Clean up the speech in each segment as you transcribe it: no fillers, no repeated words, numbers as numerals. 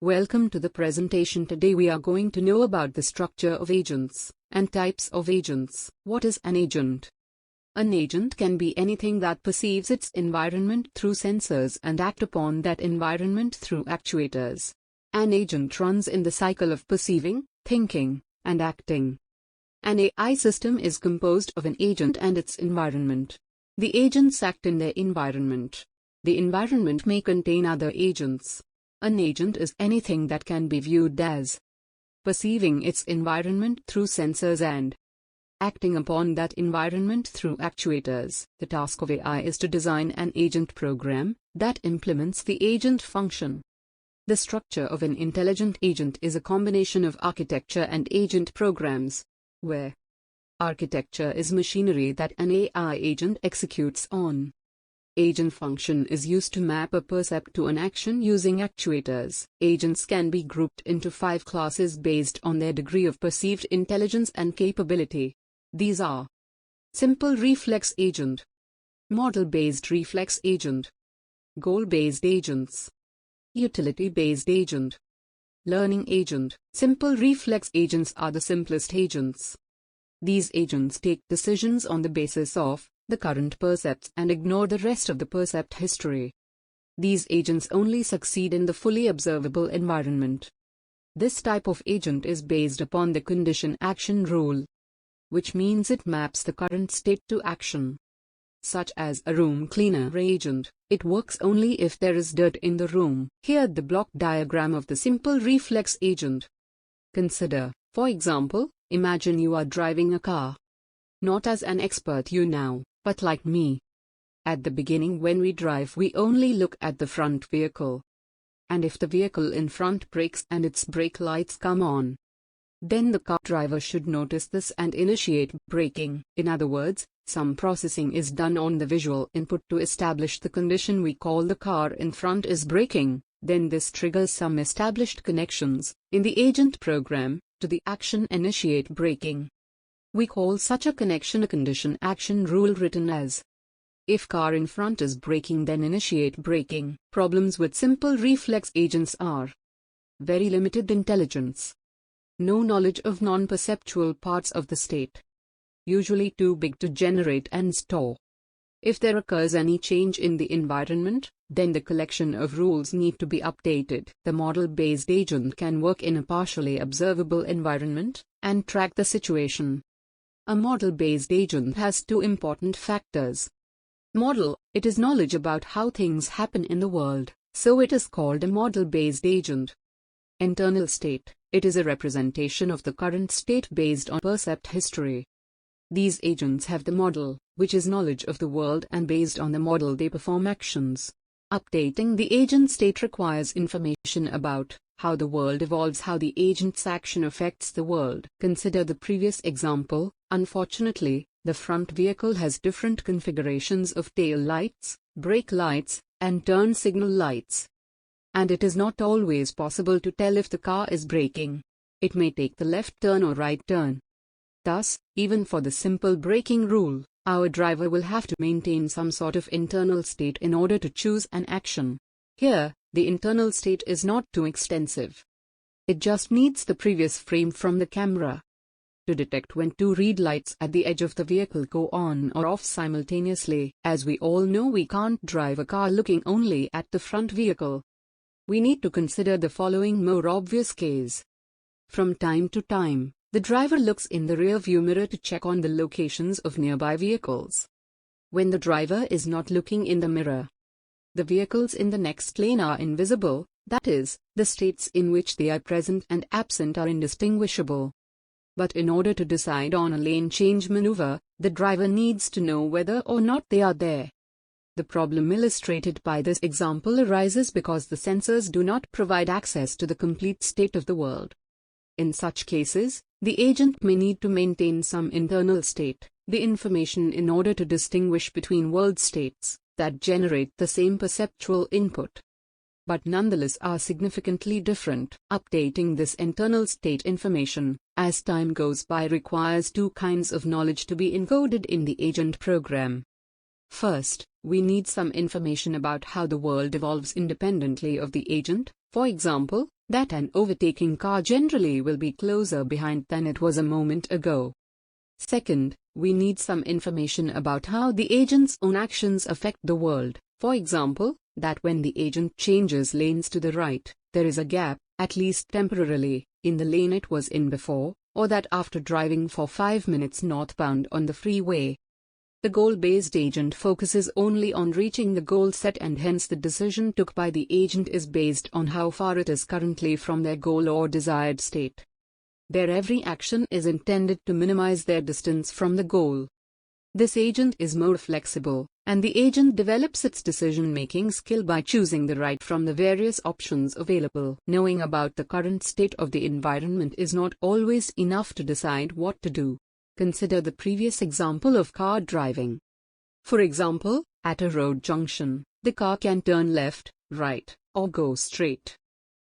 Welcome to the presentation. Today we are going to know about the structure of agents and types of agents. What is an agent? An agent can be anything that perceives its environment through sensors and act upon that environment through actuators. An agent runs in the cycle of perceiving, thinking, and acting. An AI system is composed of an agent and its environment. The agents act in their environment. The environment may contain other agents. An agent is anything that can be viewed as perceiving its environment through sensors and acting upon that environment through actuators. The task of AI is to design an agent program that implements the agent function. The structure of an intelligent agent is a combination of architecture and agent programs, where architecture is machinery that an AI agent executes on. Agent function is used to map a percept to an action using actuators. Agents can be grouped into 5 classes based on their degree of perceived intelligence and capability. These are simple reflex agent, model-based reflex agent, goal-based agents, utility-based agent, learning agent. Simple reflex agents are the simplest agents. These agents take decisions on the basis of the current percepts and ignore the rest of the percept history. These agents only succeed in the fully observable environment. This type of agent is based upon the condition-action rule, which means it maps the current state to action. Such as a room cleaner agent, it works only if there is dirt in the room. Here the block diagram of the simple reflex agent. Consider, for example, imagine you are driving a car. Not as an expert now, but like me. At the beginning when we drive we only look at the front vehicle. And if the vehicle in front brakes and its brake lights come on, then the car driver should notice this and initiate braking. In other words, some processing is done on the visual input to establish the condition we call the car in front is braking. Then this triggers some established connections in the agent program to the action initiate braking. We call such a connection a condition-action rule written as if car in front is braking then initiate braking. Problems with simple reflex agents are very limited intelligence, no knowledge of non-perceptual parts of the state, usually too big to generate and store. If there occurs any change in the environment, then the collection of rules need to be updated. The model-based agent can work in a partially observable environment and track the situation. A model-based agent has 2 important factors. Model, it is knowledge about how things happen in the world, so it is called a model-based agent. Internal state, it is a representation of the current state based on percept history. These agents have the model, which is knowledge of the world, and based on the model they perform actions. Updating the agent state requires information about how the world evolves, how the agent's action affects the world. Consider the previous example. Unfortunately, the front vehicle has different configurations of tail lights, brake lights, and turn signal lights. And it is not always possible to tell if the car is braking. It may take the left turn or right turn. Thus, even for the simple braking rule, our driver will have to maintain some sort of internal state in order to choose an action. Here, the internal state is not too extensive. It just needs the previous frame from the camera to detect when 2 read lights at the edge of the vehicle go on or off simultaneously. As we all know, we can't drive a car looking only at the front vehicle. We need to consider the following more obvious case. From time to time, the driver looks in the rear view mirror to check on the locations of nearby vehicles. When the driver is not looking in the mirror, the vehicles in the next lane are invisible, that is, the states in which they are present and absent are indistinguishable. But in order to decide on a lane change maneuver, the driver needs to know whether or not they are there. The problem illustrated by this example arises because the sensors do not provide access to the complete state of the world. In such cases, the agent may need to maintain some internal state, the information in order to distinguish between world states that generate the same perceptual input, but nonetheless are significantly different. Updating this internal state information, as time goes by, requires 2 kinds of knowledge to be encoded in the agent program. First, we need some information about how the world evolves independently of the agent. For example, that an overtaking car generally will be closer behind than it was a moment ago. Second, we need some information about how the agent's own actions affect the world. For example, that when the agent changes lanes to the right, there is a gap, at least temporarily, in the lane it was in before, or that after driving for 5 minutes northbound on the freeway, the goal-based agent focuses only on reaching the goal set, and hence the decision took by the agent is based on how far it is currently from their goal or desired state. Their every action is intended to minimize their distance from the goal. This agent is more flexible, and the agent develops its decision-making skill by choosing the right from the various options available. Knowing about the current state of the environment is not always enough to decide what to do. Consider the previous example of car driving. For example, at a road junction, the car can turn left, right, or go straight.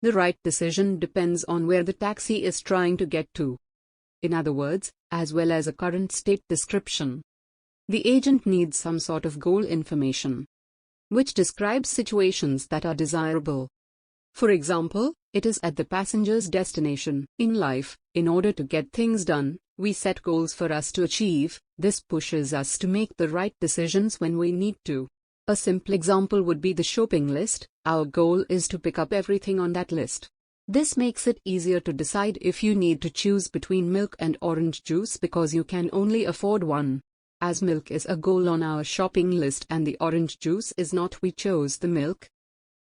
The right decision depends on where the taxi is trying to get to. In other words, as well as a current state description, the agent needs some sort of goal information, which describes situations that are desirable. For example, it is at the passenger's destination. In life, in order to get things done, we set goals for us to achieve. This pushes us to make the right decisions when we need to. A simple example would be the shopping list. Our goal is to pick up everything on that list. This makes it easier to decide if you need to choose between milk and orange juice because you can only afford one. As milk is a goal on our shopping list and the orange juice is not, we chose the milk.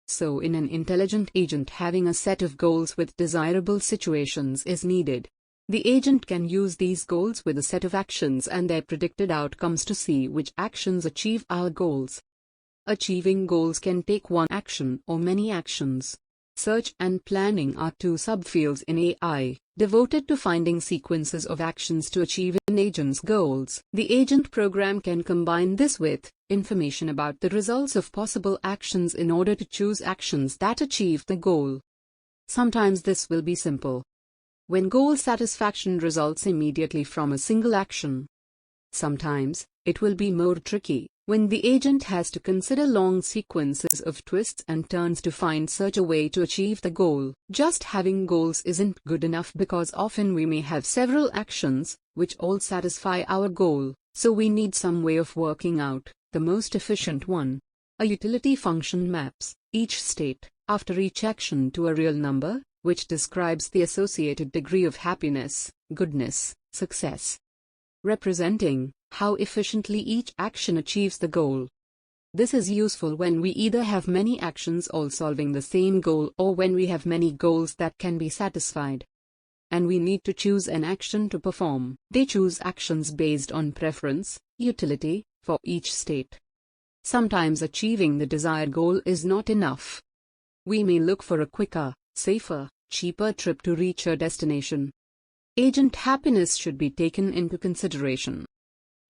So in an intelligent agent, having a set of goals with desirable situations is needed. The agent can use these goals with a set of actions and their predicted outcomes to see which actions achieve our goals. Achieving goals can take one action or many actions. Search and planning are two subfields in AI, devoted to finding sequences of actions to achieve an agent's goals. The agent program can combine this with information about the results of possible actions in order to choose actions that achieve the goal. Sometimes this will be simple, when goal satisfaction results immediately from a single action. Sometimes, it will be more tricky, when the agent has to consider long sequences of twists and turns to find such a way to achieve the goal. Just having goals isn't good enough because often we may have several actions, which all satisfy our goal, so we need some way of working out the most efficient one. A utility function maps each state, after each action, to a real number, which describes the associated degree of happiness, goodness, success, representing how efficiently each action achieves the goal. This is useful when we either have many actions all solving the same goal or when we have many goals that can be satisfied, and we need to choose an action to perform. They choose actions based on preference, utility, for each state. Sometimes achieving the desired goal is not enough. We may look for a quicker, safer, cheaper trip to reach a destination. Agent happiness should be taken into consideration.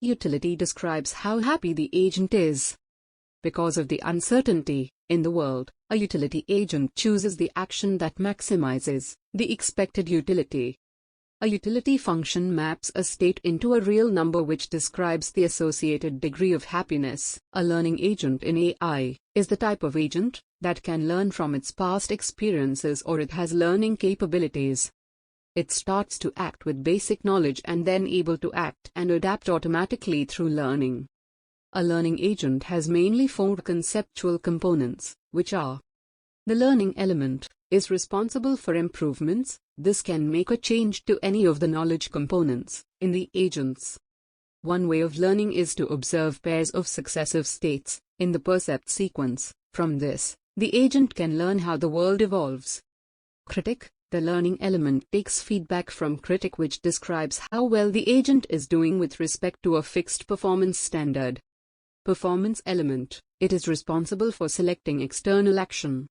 Utility describes how happy the agent is. Because of the uncertainty in the world, a utility agent chooses the action that maximizes the expected utility. A utility function maps a state into a real number which describes the associated degree of happiness. A learning agent in AI is the type of agent that can learn from its past experiences or it has learning capabilities. It starts to act with basic knowledge and then able to act and adapt automatically through learning. A learning agent has mainly 4 conceptual components, which are: the learning element is responsible for improvements. This can make a change to any of the knowledge components in the agents. One way of learning is to observe pairs of successive states in the percept sequence. From this, the agent can learn how the world evolves. Critic. The learning element takes feedback from critic which describes how well the agent is doing with respect to a fixed performance standard. Performance element. It is responsible for selecting external action.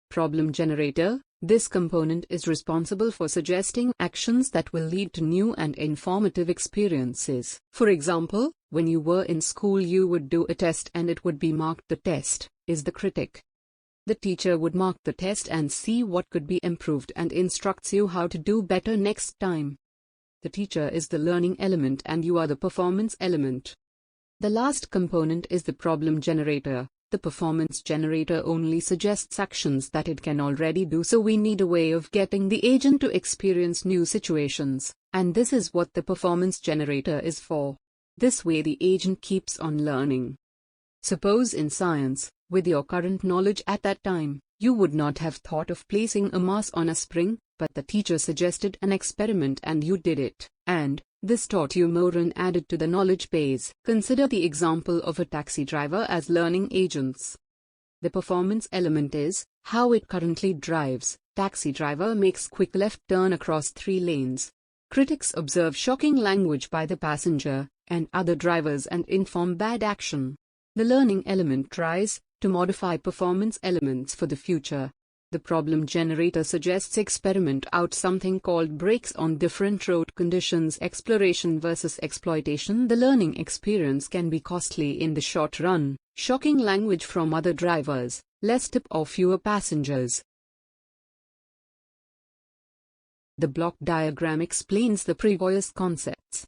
Problem generator. This component is responsible for suggesting actions that will lead to new and informative experiences. For example, when you were in school you would do a test and it would be marked. The test is the critic. The teacher would mark the test and see what could be improved and instructs you how to do better next time. The teacher is the learning element and you are the performance element. The last component is the problem generator. The performance generator only suggests actions that it can already do, so we need a way of getting the agent to experience new situations, and this is what the performance generator is for. This way the agent keeps on learning. Suppose in science, with your current knowledge at that time, you would not have thought of placing a mass on a spring, but the teacher suggested an experiment and you did it, and this taught you more and added to the knowledge base. Consider the example of a taxi driver as learning agents. The performance element is how it currently drives. Taxi driver makes quick left turn across 3 lanes. Critics observe shocking language by the passenger and other drivers and inform bad action. The learning element tries to modify performance elements for the future. The problem generator suggests experiment out something called brakes on different road conditions, exploration versus exploitation. The learning experience can be costly in the short run. Shocking language from other drivers, less tip or fewer passengers. The block diagram explains the previous concepts.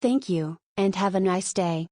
Thank you, and have a nice day.